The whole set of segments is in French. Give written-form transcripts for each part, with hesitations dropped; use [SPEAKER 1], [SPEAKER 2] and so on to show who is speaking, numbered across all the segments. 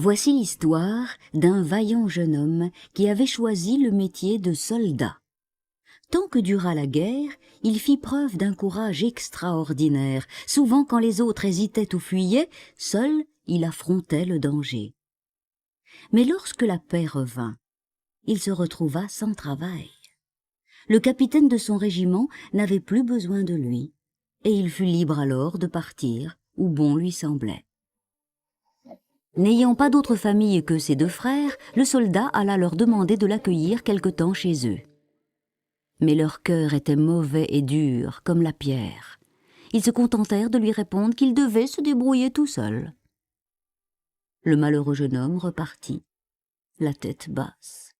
[SPEAKER 1] Voici l'histoire d'un vaillant jeune homme qui avait choisi le métier de soldat. Tant que dura la guerre, il fit preuve d'un courage extraordinaire. Souvent, quand les autres hésitaient ou fuyaient, seul il affrontait le danger. Mais lorsque la paix revint, il se retrouva sans travail. Le capitaine de son régiment n'avait plus besoin de lui, et il fut libre alors de partir où bon lui semblait. N'ayant pas d'autre famille que ses deux frères, le soldat alla leur demander de l'accueillir quelque temps chez eux. Mais leur cœur était mauvais et dur, comme la pierre. Ils se contentèrent de lui répondre qu'il devait se débrouiller tout seul. Le malheureux jeune homme repartit, la tête basse.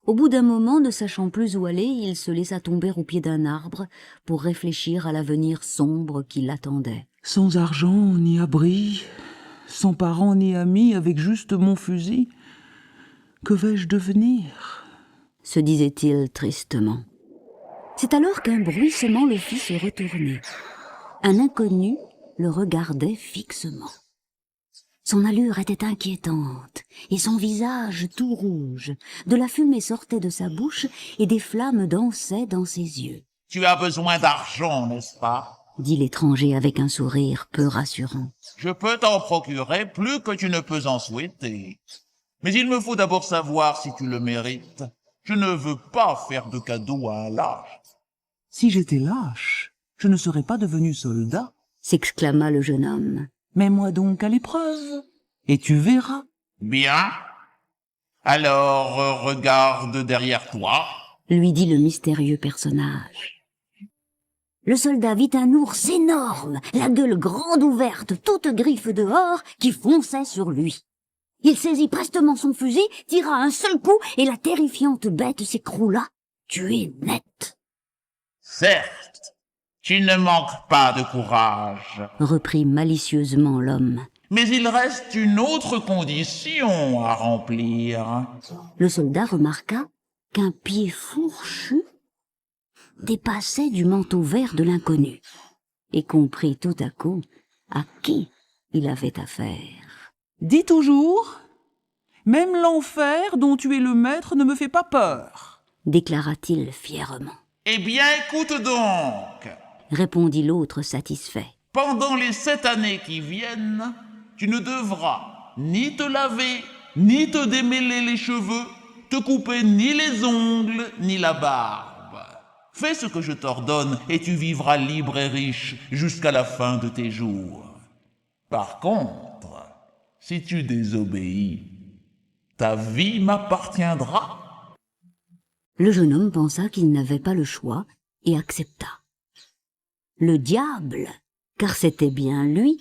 [SPEAKER 1] Au bout d'un moment, ne sachant plus où aller, il se laissa tomber au pied d'un arbre pour réfléchir à l'avenir sombre qui l'attendait.
[SPEAKER 2] Sans argent ni abri, sans parents ni amis, avec juste mon fusil, que vais-je devenir ?
[SPEAKER 1] Se disait-il tristement. C'est alors qu'un bruissement le fit se retourner. Un inconnu le regardait fixement. Son allure était inquiétante, et son visage tout rouge. De la fumée sortait de sa bouche, et des flammes dansaient dans ses yeux.
[SPEAKER 3] « Tu as besoin d'argent, n'est-ce pas ?»
[SPEAKER 1] dit l'étranger avec un sourire peu rassurant.
[SPEAKER 3] « Je peux t'en procurer plus que tu ne peux en souhaiter. Mais il me faut d'abord savoir si tu le mérites. Je ne veux pas faire de cadeau à un lâche. »
[SPEAKER 2] « Si j'étais lâche, je ne serais pas devenu soldat. »
[SPEAKER 1] s'exclama le jeune homme.
[SPEAKER 2] « Mets-moi donc à l'épreuve, et tu verras. »
[SPEAKER 3] « Bien. Alors, regarde derrière toi. »
[SPEAKER 1] lui dit le mystérieux personnage. Le soldat vit un ours énorme, la gueule grande ouverte, toute griffe dehors, qui fonçait sur lui. Il saisit prestement son fusil, tira un seul coup, et la terrifiante bête s'écroula, tuée net.
[SPEAKER 3] « Certes, tu ne manques pas de courage. »
[SPEAKER 1] reprit malicieusement l'homme.
[SPEAKER 3] « Mais il reste une autre condition à remplir. »
[SPEAKER 1] Le soldat remarqua qu'un pied fourchu dépassait du manteau vert de l'inconnu, et comprit tout à coup à qui il avait affaire.
[SPEAKER 2] « Dis toujours, même l'enfer dont tu es le maître ne me fait pas peur. »
[SPEAKER 1] déclara-t-il fièrement.
[SPEAKER 3] « Eh bien, écoute donc. »
[SPEAKER 1] répondit l'autre satisfait.
[SPEAKER 3] « Pendant les 7 années qui viennent, tu ne devras ni te laver, ni te démêler les cheveux, te couper ni les ongles, ni la barbe. Fais ce que je t'ordonne et tu vivras libre et riche jusqu'à la fin de tes jours. Par contre, si tu désobéis, ta vie m'appartiendra. »
[SPEAKER 1] Le jeune homme pensa qu'il n'avait pas le choix et accepta. Le diable, car c'était bien lui,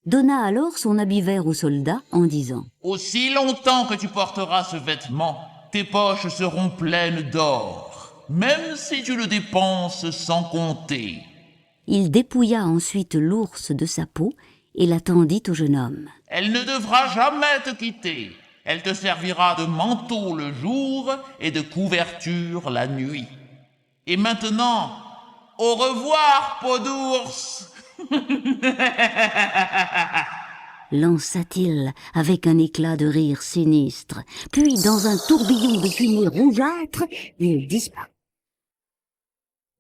[SPEAKER 1] donna alors son habit vert au soldat en disant «
[SPEAKER 3] Aussi longtemps que tu porteras ce vêtement, tes poches seront pleines d'or, même si tu le dépenses sans compter. »
[SPEAKER 1] Il dépouilla ensuite l'ours de sa peau et la tendit au jeune homme.
[SPEAKER 3] « Elle ne devra jamais te quitter. Elle te servira de manteau le jour et de couverture la nuit. Et maintenant, au revoir, peau d'ours !»
[SPEAKER 1] lança-t-il avec un éclat de rire sinistre, puis dans un tourbillon de fumée rougeâtre, il disparut.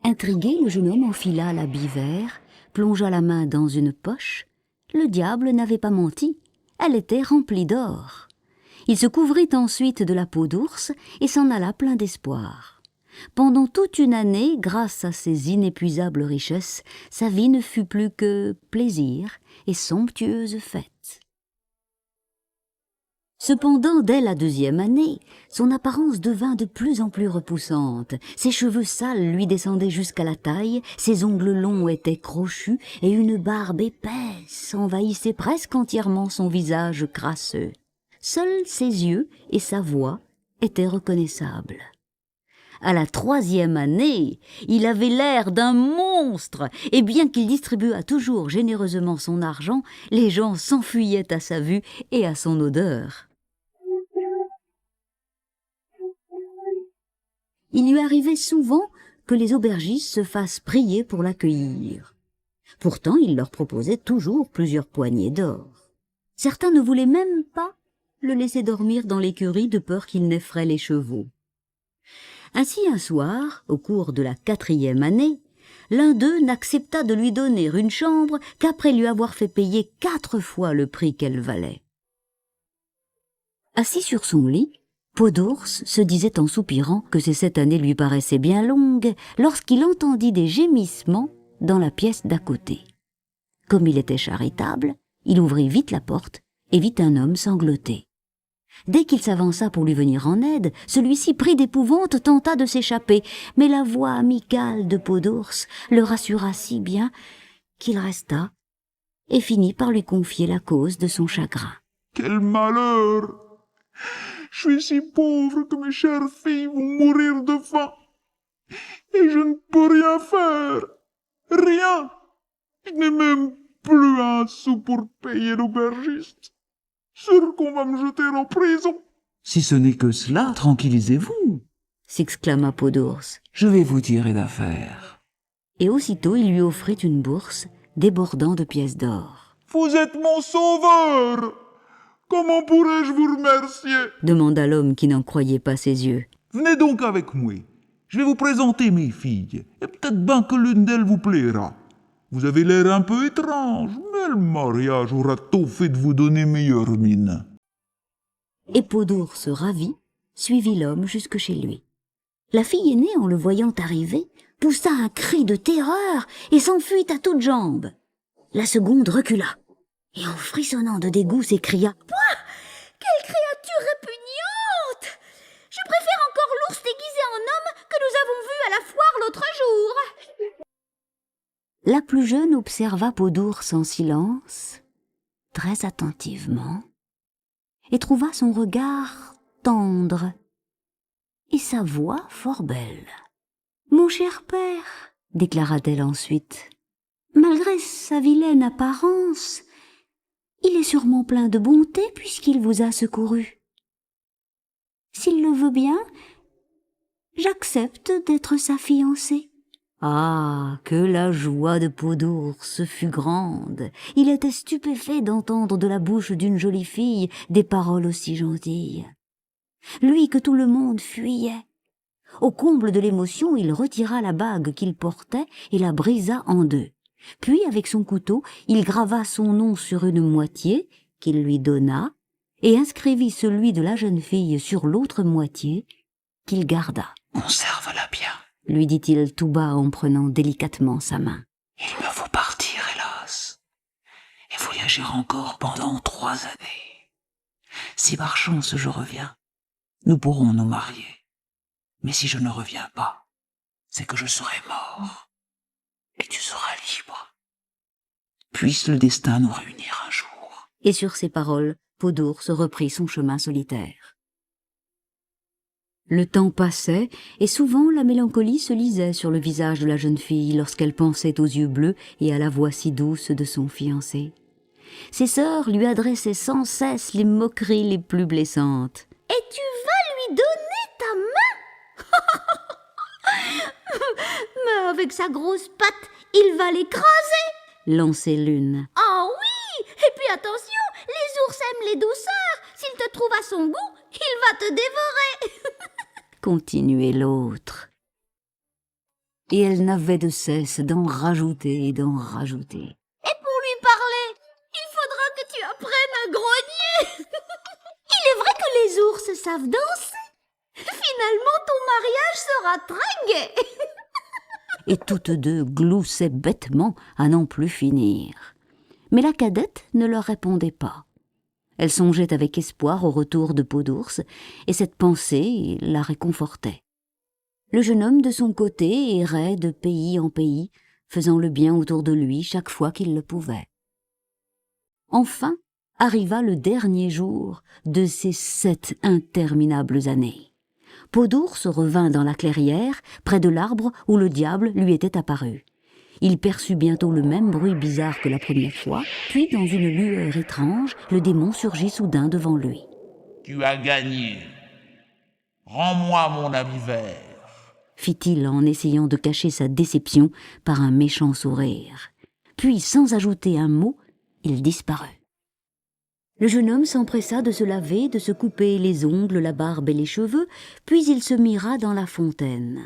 [SPEAKER 1] Intrigué, le jeune homme enfila l'habit vert, plongea la main dans une poche. Le diable n'avait pas menti, elle était remplie d'or. Il se couvrit ensuite de la peau d'ours et s'en alla plein d'espoir. Pendant toute une année, grâce à ses inépuisables richesses, sa vie ne fut plus que plaisir et somptueuses fêtes. Cependant, dès la 2e année, son apparence devint de plus en plus repoussante. Ses cheveux sales lui descendaient jusqu'à la taille, ses ongles longs étaient crochus et une barbe épaisse envahissait presque entièrement son visage crasseux. Seuls ses yeux et sa voix étaient reconnaissables. À la 3e année, il avait l'air d'un monstre, et bien qu'il distribuât toujours généreusement son argent, les gens s'enfuyaient à sa vue et à son odeur. Il lui arrivait souvent que les aubergistes se fassent prier pour l'accueillir. Pourtant, il leur proposait toujours plusieurs poignées d'or. Certains ne voulaient même pas le laisser dormir dans l'écurie de peur qu'il n'effraie les chevaux. Ainsi un soir, au cours de la 4e année, l'un d'eux n'accepta de lui donner une chambre qu'après lui avoir fait payer 4 fois le prix qu'elle valait. Assis sur son lit, Peau d'ours se disait en soupirant que ces 7 années lui paraissaient bien longues lorsqu'il entendit des gémissements dans la pièce d'à côté. Comme il était charitable, il ouvrit vite la porte et vit un homme sangloter. Dès qu'il s'avança pour lui venir en aide, celui-ci, pris d'épouvante, tenta de s'échapper, mais la voix amicale de Peau d'ours le rassura si bien qu'il resta et finit par lui confier la cause de son chagrin.
[SPEAKER 4] « Quel malheur! Je suis si pauvre que mes chères filles vont mourir de faim. Et je ne peux rien faire. Rien. Je n'ai même plus un sou pour payer l'aubergiste. Sûr qu'on va me jeter en prison. »
[SPEAKER 2] « Si ce n'est que cela, tranquillisez-vous,
[SPEAKER 1] S'exclama Peau d'ours.
[SPEAKER 2] je vais vous tirer d'affaire. »
[SPEAKER 1] Et aussitôt il lui offrit une bourse débordant de pièces d'or.
[SPEAKER 4] « Vous êtes mon sauveur. Comment pourrais-je vous remercier? »
[SPEAKER 1] Demanda l'homme qui n'en croyait pas ses yeux.
[SPEAKER 4] Venez donc avec moi. Je vais vous présenter mes filles. Et peut-être bien que l'une d'elles vous plaira. Vous avez l'air un peu étrange, mais le mariage aura tôt fait de vous donner meilleure mine.
[SPEAKER 1] Et Peau d'ours, ravi, suivit l'homme jusque chez lui. La fille aînée, en le voyant arriver, poussa un cri de terreur et s'enfuit à toutes jambes. La seconde recula, et en frissonnant de dégoût s'écria « Pouah! Quelle créature répugnante! Je préfère encore l'ours déguisé en homme que nous avons vu à la foire l'autre jour !» La plus jeune observa Peau d'ours en silence, très attentivement, et trouva son regard tendre et sa voix fort belle. « Mon cher père, déclara-t-elle ensuite, malgré sa vilaine apparence, il est sûrement plein de bonté puisqu'il vous a secouru. S'il le veut bien, j'accepte d'être sa fiancée. » Ah, que la joie de Peau d'ours fut grande! Il était stupéfait d'entendre de la bouche d'une jolie fille des paroles aussi gentilles. Lui que tout le monde fuyait. Au comble de l'émotion, il retira la bague qu'il portait et la brisa en deux. Puis, avec son couteau, il grava son nom sur une moitié qu'il lui donna et inscrivit celui de la jeune fille sur l'autre moitié qu'il garda.
[SPEAKER 2] « Conserve-la bien.
[SPEAKER 1] Lui dit-il tout bas en prenant délicatement sa main.
[SPEAKER 2] Il me faut partir, hélas, et voyager encore pendant 3 années. Si par chance je reviens, nous pourrons nous marier. Mais si je ne reviens pas, c'est que je serai mort, et tu seras libre. Puisse le destin nous réunir un jour. »
[SPEAKER 1] Et sur ces paroles, Peau d'ours reprit son chemin solitaire. Le temps passait, et souvent la mélancolie se lisait sur le visage de la jeune fille lorsqu'elle pensait aux yeux bleus et à la voix si douce de son fiancé. Ses sœurs lui adressaient sans cesse les moqueries les plus blessantes. « Et tu vas lui donner ta main ?»« Mais avec sa grosse patte, il va l'écraser !» lançait l'une. « Ah oui! Et puis attention, les ours aiment les douceurs. S'il te trouve à son goût, il va te dévorer !» continuait l'autre. Et elle n'avait de cesse d'en rajouter et d'en rajouter. « Et pour lui parler, il faudra que tu apprennes à grogner. Il est vrai que les ours savent danser. Finalement, ton mariage sera très gai. » Et toutes deux gloussaient bêtement à n'en plus finir. Mais la cadette ne leur répondait pas. Elle songeait avec espoir au retour de Peau d'ours, et cette pensée la réconfortait. Le jeune homme, de son côté, errait de pays en pays, faisant le bien autour de lui chaque fois qu'il le pouvait. Enfin arriva le dernier jour de ces 7 interminables années. Peau d'ours revint dans la clairière, près de l'arbre où le diable lui était apparu. Il perçut bientôt le même bruit bizarre que la première fois, puis dans une lueur étrange, le démon surgit soudain devant lui.
[SPEAKER 3] « Tu as gagné. Rends-moi mon habit vert. »
[SPEAKER 1] fit-il en essayant de cacher sa déception par un méchant sourire. Puis, sans ajouter un mot, il disparut. Le jeune homme s'empressa de se laver, de se couper les ongles, la barbe et les cheveux, puis il se mira dans la fontaine,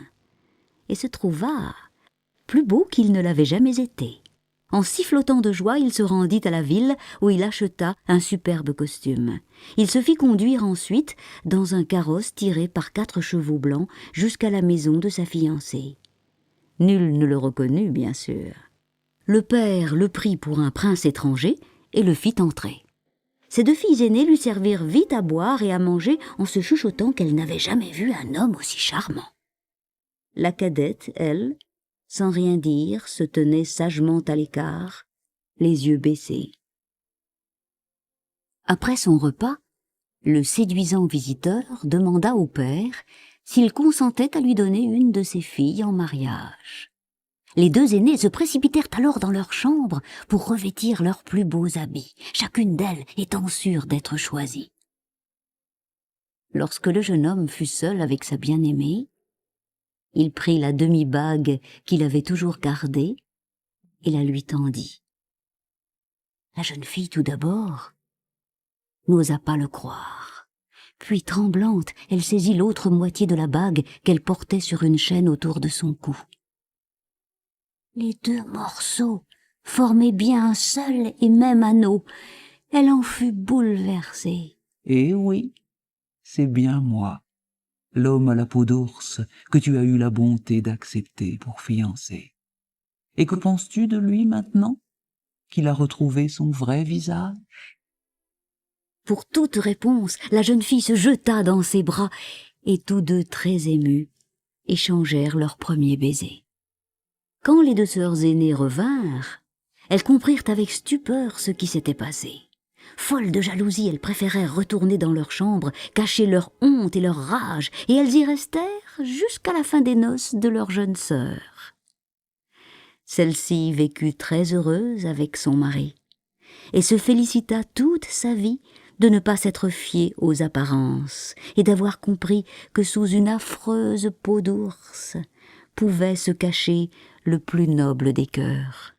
[SPEAKER 1] et se trouva plus beau qu'il ne l'avait jamais été. En sifflotant de joie, il se rendit à la ville où il acheta un superbe costume. Il se fit conduire ensuite dans un carrosse tiré par 4 chevaux blancs jusqu'à la maison de sa fiancée. Nul ne le reconnut, bien sûr. Le père le prit pour un prince étranger et le fit entrer. Ses 2 filles aînées lui servirent vite à boire et à manger en se chuchotant qu'elles n'avaient jamais vu un homme aussi charmant. La cadette, elle, sans rien dire, se tenait sagement à l'écart, les yeux baissés. Après son repas, le séduisant visiteur demanda au père s'il consentait à lui donner une de ses filles en mariage. Les 2 aînées se précipitèrent alors dans leur chambre pour revêtir leurs plus beaux habits, chacune d'elles étant sûre d'être choisie. Lorsque le jeune homme fut seul avec sa bien-aimée, il prit la demi-bague qu'il avait toujours gardée et la lui tendit. La jeune fille, tout d'abord, n'osa pas le croire. Puis, tremblante, elle saisit l'autre moitié de la bague qu'elle portait sur une chaîne autour de son cou. Les 2 morceaux formaient bien un seul et même anneau. Elle en fut bouleversée.
[SPEAKER 2] Eh oui, c'est bien moi, l'homme à la peau d'ours que tu as eu la bonté d'accepter pour fiancé. Et que penses-tu de lui maintenant, qu'il a retrouvé son vrai visage?
[SPEAKER 1] Pour toute réponse, la jeune fille se jeta dans ses bras, et tous 2, très émus, échangèrent leur premier baiser. Quand les 2 sœurs aînées revinrent, elles comprirent avec stupeur ce qui s'était passé. Folles de jalousie, elles préférèrent retourner dans leur chambre, cacher leur honte et leur rage, et elles y restèrent jusqu'à la fin des noces de leur jeune sœur. Celle-ci vécut très heureuse avec son mari, et se félicita toute sa vie de ne pas s'être fiée aux apparences, et d'avoir compris que sous une affreuse peau d'ours pouvait se cacher le plus noble des cœurs.